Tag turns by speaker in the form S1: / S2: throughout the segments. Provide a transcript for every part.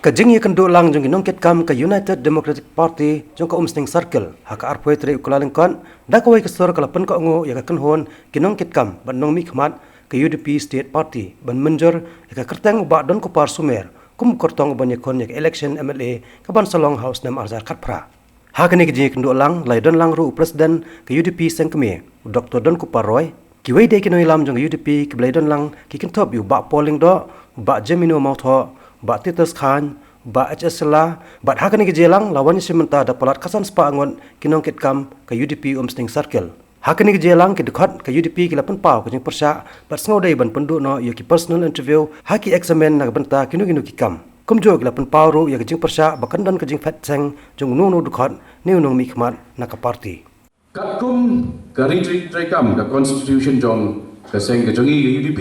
S1: Kajing ia kendo lang jong ginong kam ke United Democratic Party jong ka Umsting Circle haka arpoi tre ukulalengkon da kawai kesor kalapan ka ngo ya ka kenhon ginong kam ban nong mi khmat ke UDP State Party ban menjor ya ka kertang ba don ko par sumer kum kortong ban yakon ya election MLA ka ban Salong House nam arzar khatpra ha kani kajing kendo lang lai don lang ru president ke UDP sengkeme Dr. Don Kuparoy kiwai de kinoi lam jong UDP ke blai don lang ki kentop yu ba polling do ba Jemino Mautho ba Titus Khan, ba HS Sela, ba hakani ke jelang lawan simenta da polat kasan spa angon kinong kam ke UDP Umsting Circle. Hakani ke jelang ke dekat ke UDP ke lapan pau ke jeng persya, ba sngodai ban pendu no yo ki personal interview haki examen na benta kinu ki kam. Kumjo ke lapan pau ru ya ke jeng persya ba kandan ke jeng fat seng jong nu dekat ni unong mi khmat na ka party.
S2: Katkum ke rekam ke constitution jong ke seng ke jongi UDP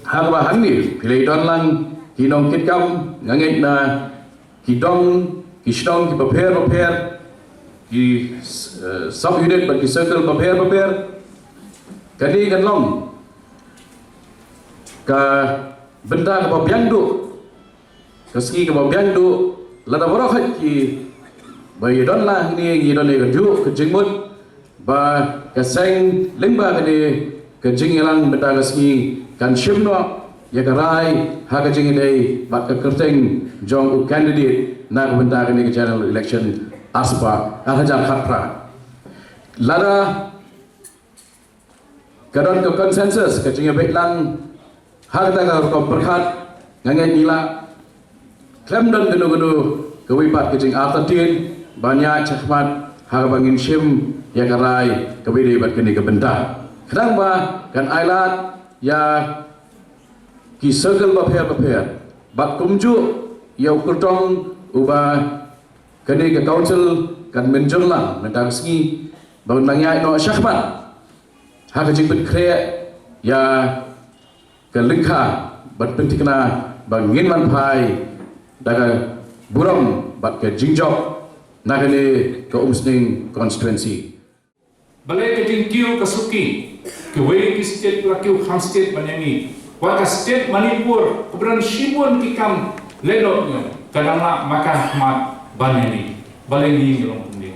S2: hagwa hangi pilih don lang kinong kam ngangit na kidong ki prepare ki sub unit but ki circle prepare kadi kan long ka benda ka biang du ka ski ka biang du lada borok hat ki bai don la ni don ne ju ka jingmut ba ka seng limba ka de ka jingelang benda ka ski kan shimno ya karai haga jing dei bat ka kerteng jong candidate na benda ni general election aspa hajar khatra lara kadon ko consensus ka jing betlang haga ka ko perkhat ngangen gila klem don genu ke wipat ka jing artatin banyak chakmat haga bangin shim ya karai ka bidi bat kini ka benda kadang ba kan ailat ya ki circle prepare bat kumju ya ukurtong uba kani ke council kan menjonglang mentang ski bangun mangyai no syahmat ha kajing bet kre ya ke lengkha bat pentikna bangin man pai daga burong bat ke jingjok nagane ke Umsting constituency
S3: balai ke jingkiu ke suki ke wei ki state lakiu kham state banyangi waka state Manipur keberan Shibun kikam lenoknya kadanglah maka mat baneni balengi ngelong pundi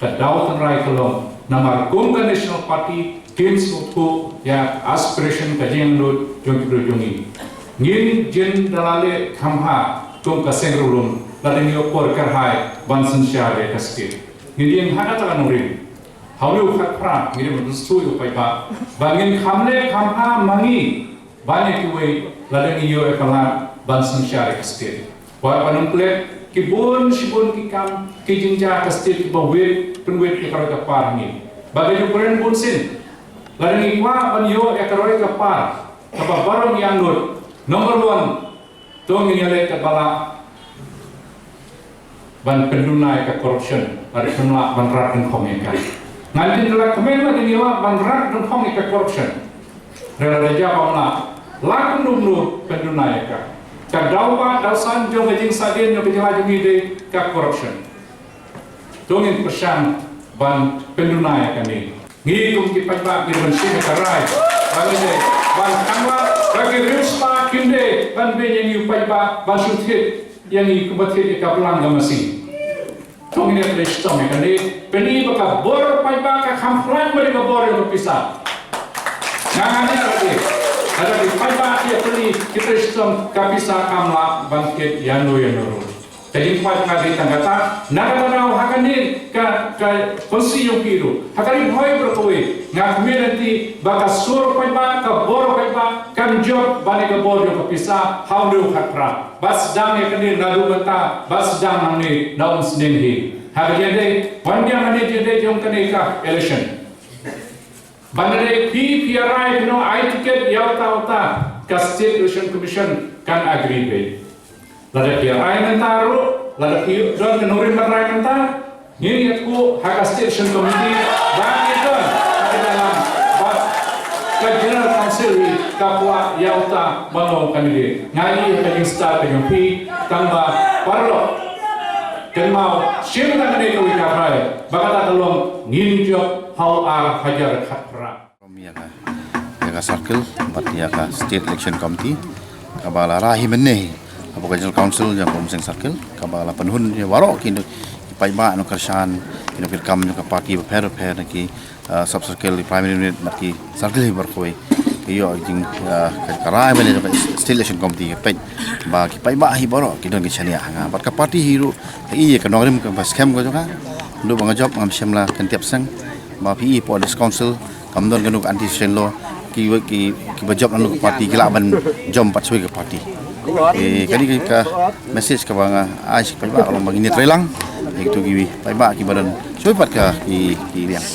S3: kadau tenrai kelong namar kumka National Party Games Mutku ya aspiration kajeng lut jong jongi ngin jen dalale khamha kumka sengrulum ladeng yo por karhai bansen syare ka state ngin hada ta nurin haulu khat pra ngin mustu yo pai ba bangin khamle khamha mangi banyak kiwai ladang iyo ekala bansen syariah state. Wah panungklet kibun shibun kikam kijinja state kibawit penwit ekara kapar ni. Bagai jukuran bunsin ladang ikwa banyo ekara kapar kapa barang yang lut nomor 1 tong ini lek kepala ban pendunai ke corruption ada penolak ban rat dan komekan. Ngantin telah kemen lagi niwa ban rat dan komek corruption. Rela jawab lah lakun numru pendunai ka dawa dausan jong ngajing sadin yang penjela jong ide ka corruption tongin persang ban pendunai ka ni ngitung ki pajba ki bensin ka rai bangde ban kamla bagi rispa kinde ban be yang yu pajba ban suthit yang i kubathit ka pelang ga masi tongin ya kristong ka ni peni baka bor pajba ka khamfran bari ka bor yo pisah ngangane lagi ada di pajak dia beli kita sistem kapisa kamla bangkit yanu. Jadi pajak di tanggata naga tanau hakanin ka konsi yung kiro hakari boy berkowe ngakmi nanti bakas sur pajak ka bor pajak kan job bani ka bor yung kapisa haudu khatra bas dang ya kanin nadu benta bas dang nangni naun sendiri hari jadi wandia mani jadi yung kanika election Bandare PPRI no I ticket yauta ka State Election Commission kan agree be. Lada PRI nantaro, lada don kenurin marai nantar, ini aku hak State Election Committee bagi don ada dalam ka General Council kapwa yauta mau kanile. Ngai ka start dengan P tambah parlo. Dan mau siapa kene ko ikapai, bakata tolong nginjok hau ar hajar khatra.
S4: Circle, State Election Committee, kabala rahi menne Aboriginal Council yang Umseng Circle kabala penhun ya warok kini paiba no kersan kini kam no parti berper naki sub circle primary unit naki circle berkoi iyo jing karai bene installation committee pe ba ki paiba hi borok kidon ki chania nga bat ka parti hiru iya ka nongrim ka scam ko joka lu bang job ngam semla kan tiap sang ba pi police council kamdon kanuk anti senlo ki job anu parti kila ban jom pat sui ke parti kali ka message ka bang ai pa ba long bang ini trelang itu ki pa ba ki badan sui pat ka ki liang